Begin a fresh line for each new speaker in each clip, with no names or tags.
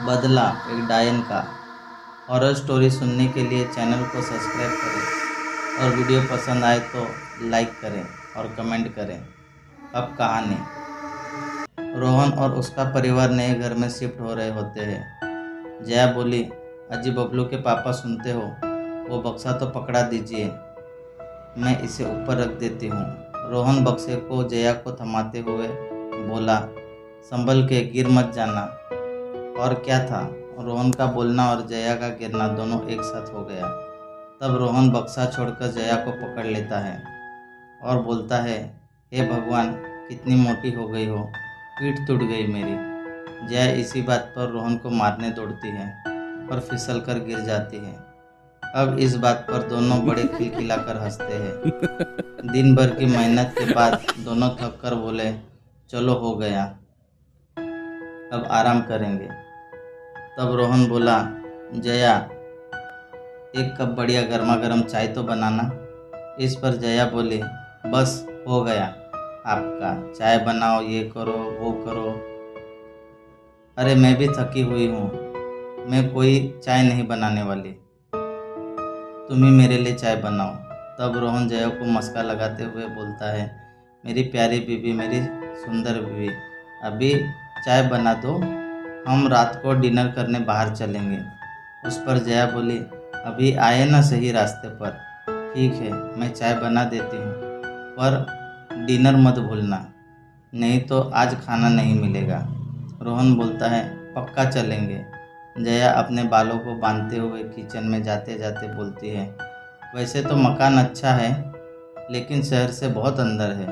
बदला एक डायन का। हॉरर स्टोरी सुनने के लिए चैनल को सब्सक्राइब करें और वीडियो पसंद आए तो लाइक करें और कमेंट करें। अब कहानी। रोहन और उसका परिवार नए घर में शिफ्ट हो रहे होते हैं। जया बोली, अजी बबलू के पापा सुनते हो, वो बक्सा तो पकड़ा दीजिए, मैं इसे ऊपर रख देती हूँ। रोहन बक्से को जया को थमाते हुए बोला, संभल के, गिर मत जाना। और क्या था, रोहन का बोलना और जया का गिरना दोनों एक साथ हो गया। तब रोहन बक्सा छोड़कर जया को पकड़ लेता है और बोलता है, हे भगवान, कितनी मोटी हो गई हो, पीठ टूट गई मेरी। जया इसी बात पर रोहन को मारने दौड़ती है पर फिसल कर गिर जाती है। अब इस बात पर दोनों बड़े खिलखिलाकर हंसते हैं। दिन भर की मेहनत के बाद दोनों थक कर बोले, चलो हो गया, अब आराम करेंगे। तब रोहन बोला, जया, एक कप बढ़िया गर्मा गर्म चाय तो बनाना। इस पर जया बोली, बस हो गया आपका, चाय बनाओ, ये करो वो करो। अरे मैं भी थकी हुई हूँ, मैं कोई चाय नहीं बनाने वाली, तुम ही मेरे लिए चाय बनाओ। तब रोहन जया को मस्का लगाते हुए बोलता है, मेरी प्यारी बीबी, मेरी सुंदर बीबी, अभी चाय बना दो, हम रात को डिनर करने बाहर चलेंगे। उस पर जया बोली, अभी आए ना सही रास्ते पर, ठीक है मैं चाय बना देती हूँ, पर डिनर मत भूलना, नहीं तो आज खाना नहीं मिलेगा। रोहन बोलता है, पक्का चलेंगे। जया अपने बालों को बांधते हुए किचन में जाते जाते बोलती है, वैसे तो मकान अच्छा है, लेकिन शहर से बहुत अंदर है,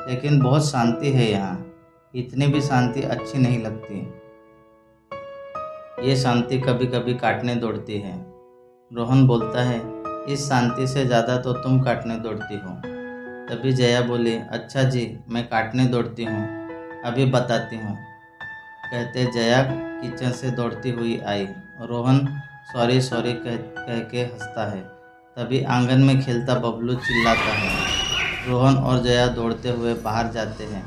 लेकिन बहुत शांति है यहाँ, इतनी भी शांति अच्छी नहीं लगती, ये शांति कभी कभी काटने दौड़ती है। रोहन बोलता है, इस शांति से ज़्यादा तो तुम काटने दौड़ती हो। तभी जया बोली, अच्छा जी, मैं काटने दौड़ती हूँ, अभी बताती हूँ। कहते जया किचन से दौड़ती हुई आई। रोहन सॉरी सॉरी कह के हंसता है। तभी आंगन में खेलता बबलू चिल्लाता है। रोहन और जया दौड़ते हुए बाहर जाते हैं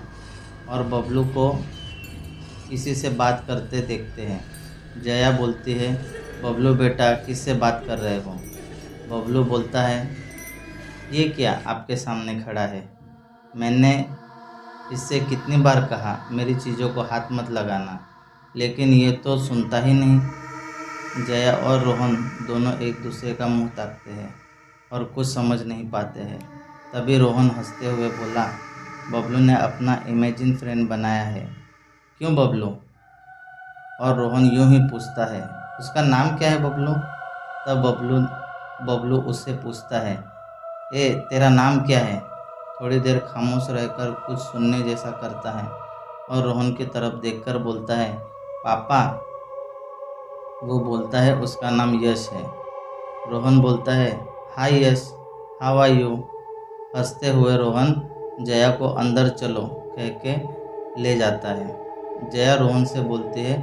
और बबलू को किसी से बात करते देखते हैं। जया बोलती है, बबलू बेटा, किससे बात कर रहे हो? बबलू बोलता है, ये क्या आपके सामने खड़ा है, मैंने इससे कितनी बार कहा मेरी चीज़ों को हाथ मत लगाना, लेकिन ये तो सुनता ही नहीं। जया और रोहन दोनों एक दूसरे का मुंह ताकते हैं और कुछ समझ नहीं पाते हैं। तभी रोहन हंसते हुए बोला, बबलू ने अपना इमेजिन फ्रेंड बनाया है। क्यों बबलू? और रोहन यूं ही पूछता है, उसका नाम क्या है बबलू? तब बबलू उससे पूछता है, ए तेरा नाम क्या है? थोड़ी देर खामोश रहकर कुछ सुनने जैसा करता है और रोहन की तरफ देखकर बोलता है, पापा। वो बोलता है उसका नाम यश है। रोहन बोलता है, हाय यश, हाउ आर यू? हंसते हुए रोहन जया को अंदर चलो कह के ले जाता है। जया रोहन से बोलती है,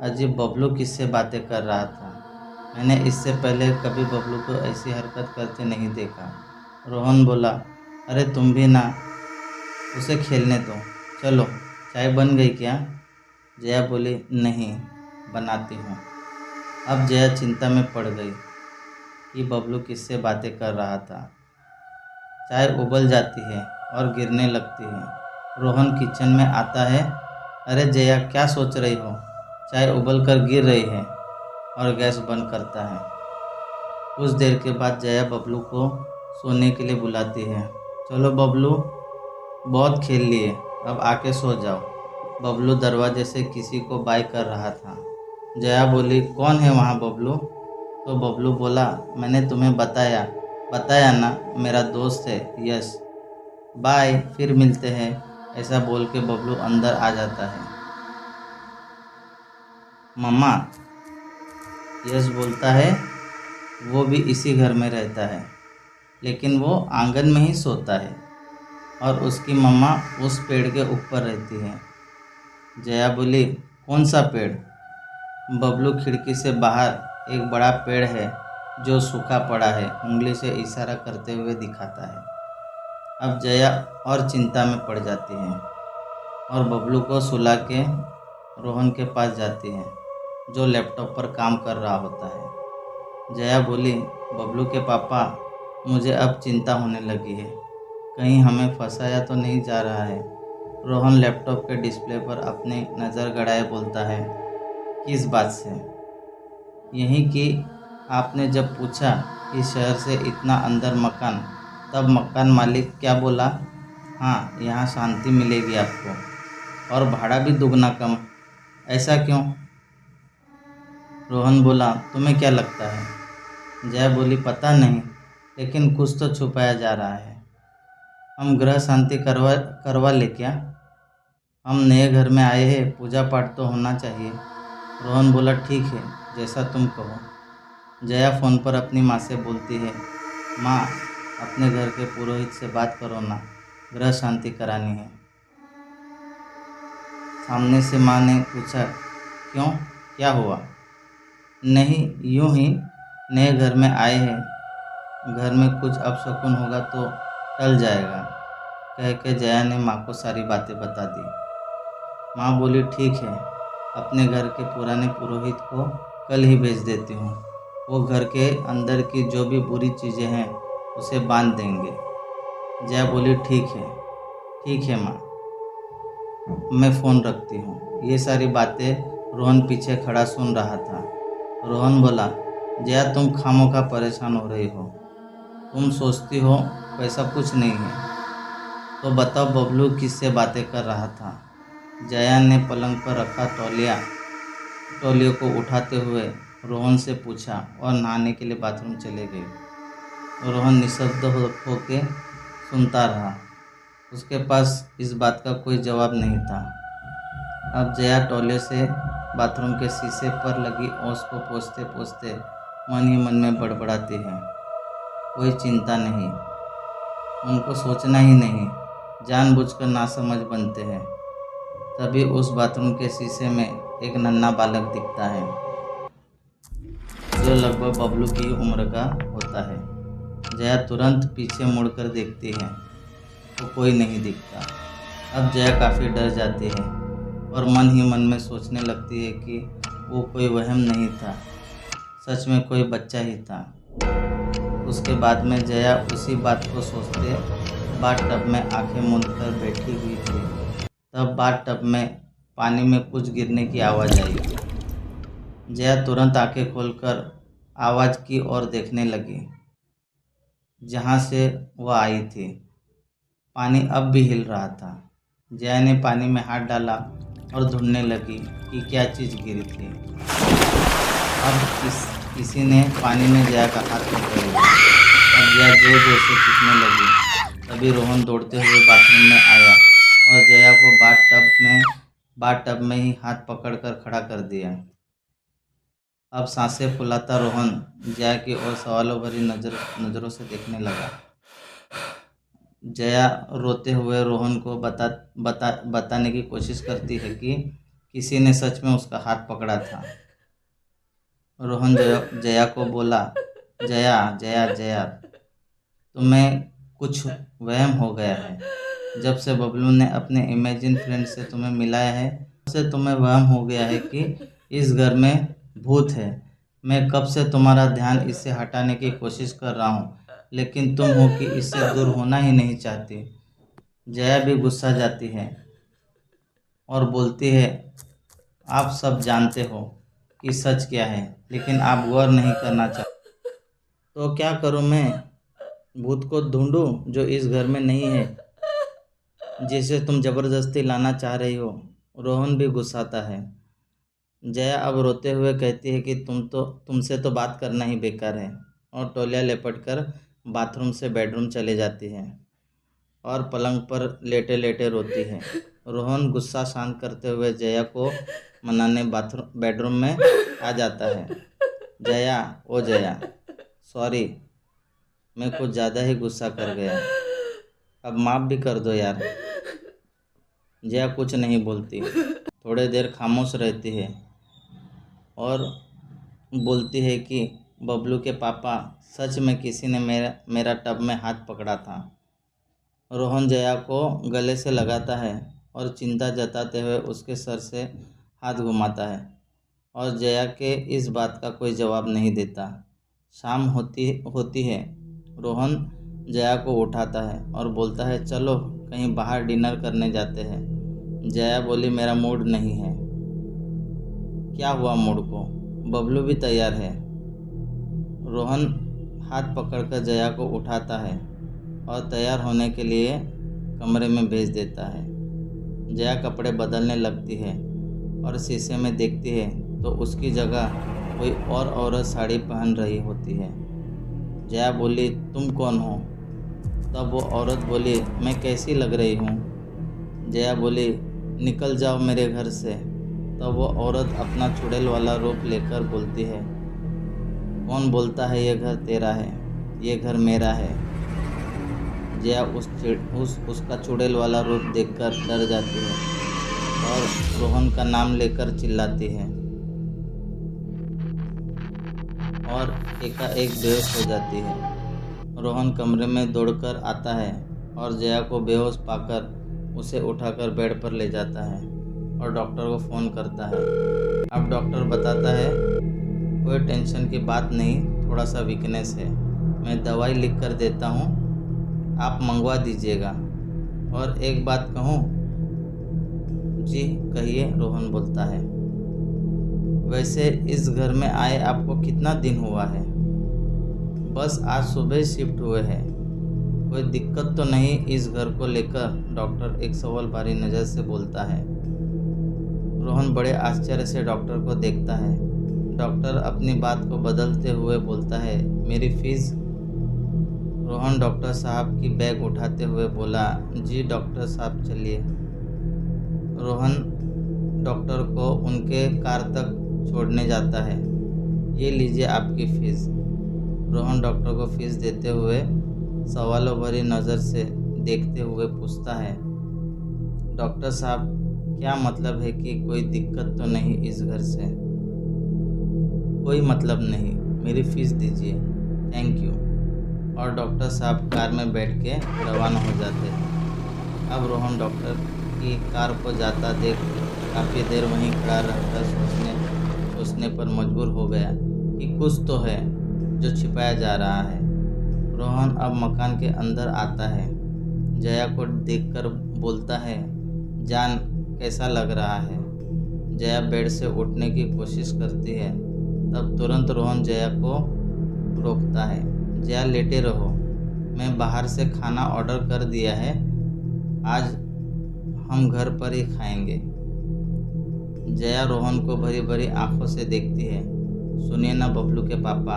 अजीब, बबलू किससे बातें कर रहा था, मैंने इससे पहले कभी बबलू को ऐसी हरकत करते नहीं देखा। रोहन बोला, अरे तुम भी ना, उसे खेलने दो, चलो चाय बन गई क्या? जया बोली, नहीं, बनाती हूँ। अब जया चिंता में पड़ गई कि बबलू किससे बातें कर रहा था। चाय उबल जाती है और गिरने लगती है। रोहन किचन में आता है, अरे जया, क्या सोच रही हो, चाय उबल कर गिर रही है, और गैस बंद करता है। कुछ देर के बाद जया बबलू को सोने के लिए बुलाती है। चलो बबलू, बहुत खेल लिए, अब आके सो जाओ। बबलू दरवाजे से किसी को बाय कर रहा था। जया बोली, कौन है वहाँ बबलू? तो बबलू बोला, मैंने तुम्हें बताया ना, मेरा दोस्त है यश, बाय, फिर मिलते हैं। ऐसा बोल के बबलू अंदर आ जाता है। मम्मा, यश बोलता है, वो भी इसी घर में रहता है, लेकिन वो आंगन में ही सोता है और उसकी मम्मा उस पेड़ के ऊपर रहती है। जया बोली, कौन सा पेड़? बबलू खिड़की से बाहर एक बड़ा पेड़ है जो सूखा पड़ा है, उंगली से इशारा करते हुए दिखाता है। अब जया और चिंता में पड़ जाती है और बबलू को सुला के रोहन के पास जाती है। जो लैपटॉप पर काम कर रहा होता है। जया बोली, बबलू के पापा, मुझे अब चिंता होने लगी है, कहीं हमें फंसाया तो नहीं जा रहा है। रोहन लैपटॉप के डिस्प्ले पर अपनी नज़र गड़ाए बोलता है, किस बात से? यही कि आपने जब पूछा कि शहर से इतना अंदर मकान, तब मकान मालिक क्या बोला? हाँ, यहाँ शांति मिलेगी आपको और भाड़ा भी दुगना कम। ऐसा क्यों? रोहन बोला, तुम्हें क्या लगता है? जया बोली, पता नहीं, लेकिन कुछ तो छुपाया जा रहा है। हम ग्रह शांति करवा करवा ले क्या? हम नए घर में आए हैं, पूजा पाठ तो होना चाहिए। रोहन बोला, ठीक है, जैसा तुम कहो। जया फ़ोन पर अपनी माँ से बोलती है, माँ, अपने घर के पुरोहित से बात करो ना, ग्रह शांति करानी है। सामने से माँ ने पूछा, क्यों, क्या हुआ? नहीं, यूं ही, नए घर में आए हैं, घर में कुछ अपशकुन होगा तो टल जाएगा, कह के जया ने माँ को सारी बातें बता दी। माँ बोली, ठीक है, अपने घर के पुराने पुरोहित को कल ही भेज देती हूँ। वो घर के अंदर की जो भी बुरी चीज़ें हैं उसे बांध देंगे। जया बोली, ठीक है माँ, मैं फ़ोन रखती हूँ। ये सारी बातें रोहन पीछे खड़ा सुन रहा था। रोहन बोला, जया, तुम खामोखा परेशान हो रही हो। तुम सोचती हो वैसा कुछ नहीं है, तो बताओ बबलू किससे बातें कर रहा था? जया ने पलंग पर रखा तौलिए को उठाते हुए रोहन से पूछा और नहाने के लिए बाथरूम चले गए। रोहन निशब्द होके सुनता रहा। उसके पास इस बात का कोई जवाब नहीं था। अब जया तौलिए से बाथरूम के शीशे पर लगी ओस को पोंछते पोंछते मन ही मन में बड़बड़ाती है, कोई चिंता नहीं, उनको सोचना ही नहीं, जानबूझकर नासमझ बनते हैं। तभी उस बाथरूम के शीशे में एक नन्हा बालक दिखता है, जो लगभग बबलू की उम्र का होता है। जया तुरंत पीछे मुड़कर देखती है तो कोई नहीं दिखता। अब जया काफ़ी डर जाती है और मन ही मन में सोचने लगती है कि वो कोई वहम नहीं था, सच में कोई बच्चा ही था। उसके बाद में जया उसी बात को सोचते बाथ टब में आंखें मूंद कर बैठी हुई थी। तब बाथ टब में पानी में कुछ गिरने की आवाज़ आई। जया तुरंत आंखें खोलकर आवाज़ की ओर देखने लगी, जहाँ से वह आई थी। पानी अब भी हिल रहा था। जया ने पानी में हाथ डाला और ढूंढने लगी कि क्या चीज़ गिरी थी। अब किसी ने पानी में जया का हाथ पकड़ लिया। अब जया जोर जोर से चीखने लगी। तभी रोहन दौड़ते हुए बाथरूम में आया और जया को बाथ टब में ही हाथ पकड़कर खड़ा कर दिया। अब सांसें फुलाता रोहन जया की ओर सवालों भरी नज़रों से देखने लगा। जया रोते हुए रोहन को बताने की कोशिश करती है कि किसी ने सच में उसका हाथ पकड़ा था। रोहन जया को बोला, जया जया जया, तुम्हें कुछ वहम हो गया है। जब से बबलू ने अपने इमेजिन फ्रेंड से तुम्हें मिलाया है, तब से तुम्हें वहम हो गया है कि इस घर में भूत है। मैं कब से तुम्हारा ध्यान इससे हटाने की कोशिश कर रहा हूँ, लेकिन तुम हो कि इससे दूर होना ही नहीं चाहती। जया भी गुस्सा जाती है और बोलती है, आप सब जानते हो कि सच क्या है, लेकिन आप गौर नहीं करना चाहते। तो क्या करूं मैं? भूत को ढूंढूं जो इस घर में नहीं है, जिसे तुम जबरदस्ती लाना चाह रही हो? रोहन भी गुस्साता है। जया अब रोते हुए कहती है कि तुमसे तो बात करना ही बेकार है, और तौलिया लपेटकर बाथरूम से बेडरूम चले जाती है और पलंग पर लेटे लेटे रोती है। रोहन गुस्सा शांत करते हुए जया को मनाने बेडरूम में आ जाता है। जया, ओ जया, सॉरी, मैं कुछ ज़्यादा ही गुस्सा कर गया, अब माफ़ भी कर दो यार। जया कुछ नहीं बोलती, थोड़ी देर खामोश रहती है और बोलती है कि बबलू के पापा, सच में किसी ने मेरा टब में हाथ पकड़ा था। रोहन जया को गले से लगाता है और चिंता जताते हुए उसके सर से हाथ घुमाता है। और जया के इस बात का कोई जवाब नहीं देता। शाम होती होती है। रोहन जया को उठाता है और बोलता है, चलो कहीं बाहर डिनर करने जाते हैं। जया बोली, मेरा मूड नहीं है। क्या हुआ मूड को? बबलू भी तैयार है। रोहन हाथ पकड़कर जया को उठाता है और तैयार होने के लिए कमरे में भेज देता है। जया कपड़े बदलने लगती है और शीशे में देखती है तो उसकी जगह कोई और औरत साड़ी पहन रही होती है। जया बोली, तुम कौन हो? तब वो औरत बोली, मैं कैसी लग रही हूँ? जया बोली, निकल जाओ मेरे घर से। तब वो औरत अपना चुड़ैल वाला रूप लेकर बोलती है, कौन बोलता है ये घर तेरा है? ये घर मेरा है। जया उसका चुड़ैल वाला रूप देखकर डर जाती है और रोहन का नाम लेकर चिल्लाती है और एकाएक बेहोश हो जाती है। रोहन कमरे में दौड़कर आता है और जया को बेहोश पाकर उसे उठाकर बेड पर ले जाता है और डॉक्टर को फ़ोन करता है। अब डॉक्टर बताता है, कोई टेंशन की बात नहीं, थोड़ा सा वीकनेस है। मैं दवाई लिख कर देता हूँ, आप मंगवा दीजिएगा। और एक बात कहूँ? जी कहिए, रोहन बोलता है। वैसे इस घर में आए आपको कितना दिन हुआ है? बस आज सुबह शिफ्ट हुए हैं। कोई दिक्कत तो नहीं इस घर को लेकर? डॉक्टर एक सवाल भरी नज़र से बोलता है। रोहन बड़े आश्चर्य से डॉक्टर को देखता है। डॉक्टर अपनी बात को बदलते हुए बोलता है, मेरी फीस? रोहन डॉक्टर साहब की बैग उठाते हुए बोला, जी डॉक्टर साहब चलिए। रोहन डॉक्टर को उनके कार तक छोड़ने जाता है। ये लीजिए आपकी फ़ीस। रोहन डॉक्टर को फीस देते हुए सवालों भरी नज़र से देखते हुए पूछता है, डॉक्टर साहब क्या मतलब है कि कोई दिक्कत तो नहीं इस घर से? कोई मतलब नहीं, मेरी फ़ीस दीजिए, थैंक यू। और डॉक्टर साहब कार में बैठ के रवाना हो जाते हैं। अब रोहन डॉक्टर की कार को जाता देख काफ़ी देर वहीं खड़ा रहकर सोचने पर मजबूर हो गया कि कुछ तो है जो छिपाया जा रहा है। रोहन अब मकान के अंदर आता है। जया को देखकर बोलता है, जान कैसा लग रहा है? जया बेड से उठने की कोशिश करती है, तब तुरंत रोहन जया को रोकता है। जया लेटे रहो, मैं बाहर से खाना ऑर्डर कर दिया है, आज हम घर पर ही खाएंगे। जया रोहन को भरी भरी आंखों से देखती है। सुनिए ना बबलू के पापा।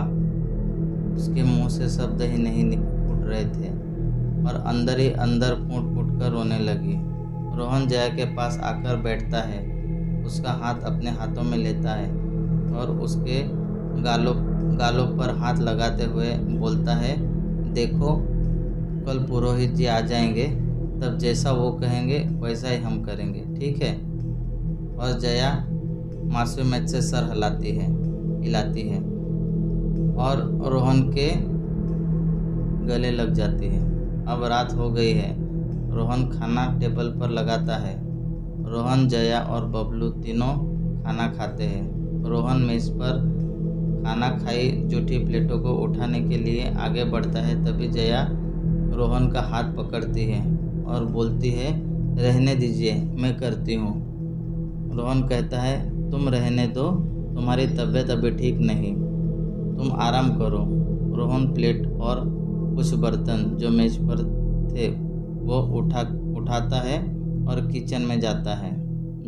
उसके मुंह से शब्द ही नहीं फूट रहे थे और अंदर ही अंदर फूट फूट कर रोने लगी। रोहन जया के पास आकर बैठता है, उसका हाथ अपने हाथों में लेता है और उसके गालों पर हाथ लगाते हुए बोलता है, देखो कल पुरोहित जी आ जाएंगे, तब जैसा वो कहेंगे वैसा ही हम करेंगे, ठीक है? और जया मासूमियत से सर हिलाती है और रोहन के गले लग जाती है। अब रात हो गई है। रोहन खाना टेबल पर लगाता है। रोहन, जया और बबलू तीनों खाना खाते हैं। रोहन मेज पर खाना खाई जूठी प्लेटों को उठाने के लिए आगे बढ़ता है, तभी जया रोहन का हाथ पकड़ती है और बोलती है, रहने दीजिए, मैं करती हूँ। रोहन कहता है, तुम रहने दो, तुम्हारी तबीयत अभी ठीक नहीं, तुम आराम करो। रोहन प्लेट और कुछ बर्तन जो मेज पर थे वो उठाता है और किचन में जाता है।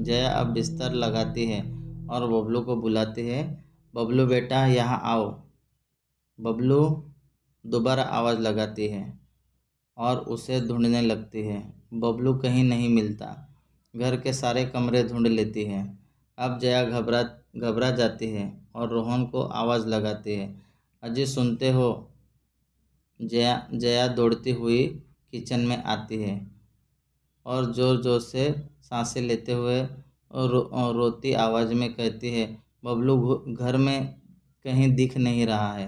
जया अब बिस्तर लगाती है और बबलू को बुलाती है, बबलू बेटा यहाँ आओ। बबलू दोबारा आवाज़ लगाती है और उसे ढूंढने लगती है। बबलू कहीं नहीं मिलता। घर के सारे कमरे ढूंढ लेती है। अब जया घबरा जाती है और रोहन को आवाज़ लगाती है, अजी सुनते हो? जया दौड़ती हुई किचन में आती है और ज़ोर ज़ोर से सांसें लेते हुए रोती आवाज़ में कहती है, बबलू घर में कहीं दिख नहीं रहा है,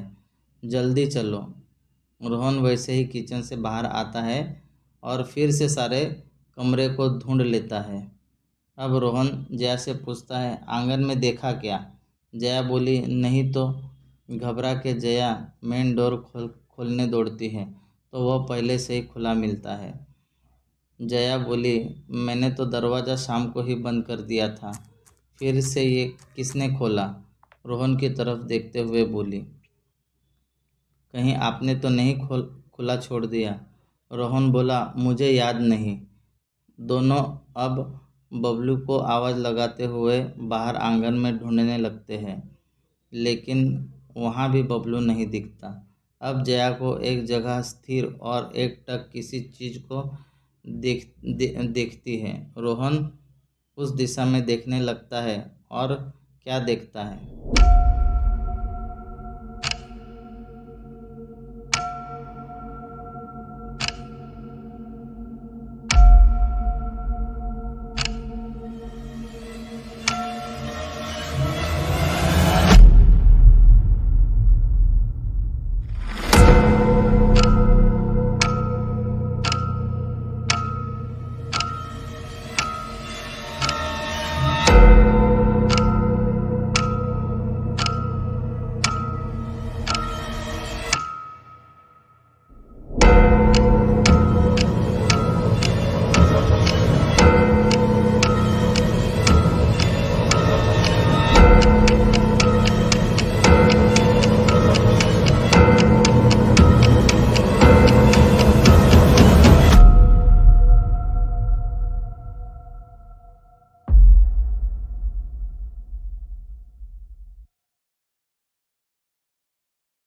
जल्दी चलो। रोहन वैसे ही किचन से बाहर आता है और फिर से सारे कमरे को ढूंढ लेता है। अब रोहन जया से पूछता है, आंगन में देखा क्या? जया बोली, नहीं तो। घबरा के जया मेन डोर खोलने दौड़ती है तो वह पहले से ही खुला मिलता है। जया बोली, मैंने तो दरवाज़ा शाम को ही बंद कर दिया था, फिर से ये किसने खोला? रोहन की तरफ देखते हुए बोली, कहीं आपने तो नहीं खुला छोड़ दिया? रोहन बोला, मुझे याद नहीं। दोनों अब बबलू को आवाज़ लगाते हुए बाहर आंगन में ढूंढने लगते हैं, लेकिन वहाँ भी बबलू नहीं दिखता। अब जया को एक जगह स्थिर और एकटक किसी चीज़ को देखती है। रोहन उस दिशा में देखने लगता है और क्या देखता है?